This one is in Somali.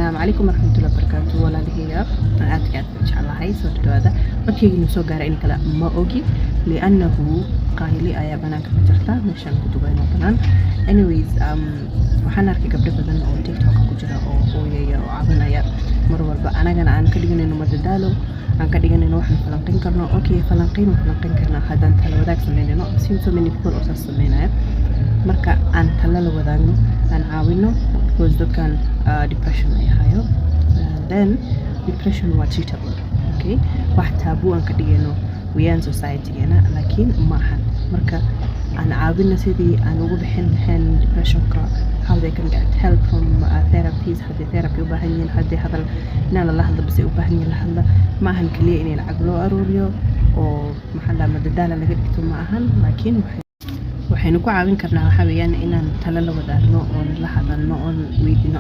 السلام عليكم ورحمة الله وبركاته ولا هي أعتقد إن شاء الله هاي صوت هذا وكي نسوق إن كلا ما أوجي لأنه قايلي أيا بنات كجرتا مشان كتبين بنان anyways waxaan arkay gabdho badan oo TikTok ku jira oo ooyaya oo cabanaya mar walba anagana aan ka dhiganayno madadaalo aan ka dhiganayno waxaan falanqeyn karno okay falanqeyn karna haddaan tala wadaag sameynayno since so many people oo sameynaya marka aan tala la wadaagno aan caawino because dadkan depression ay hayo then depression waa treatable okay wax tabu aan ka dhigano wiyaan society-gana laakiin ma ahan marka aan caawino sidii aan ugu bixin lahayn depressionka how they can get help from therapies hadii therapy u baahan yihiin hadii hadal inaan la hadlo bas u baahan yihiin la hadla ma ahan kaliya in lacag loo aruuriyo oo maxaa la madadaala laga dhigto ma ahan laakiin waxaynu ku caawin karnaa waxa weeyaan inaan talo la wadaagno oo la hadalno oo weydino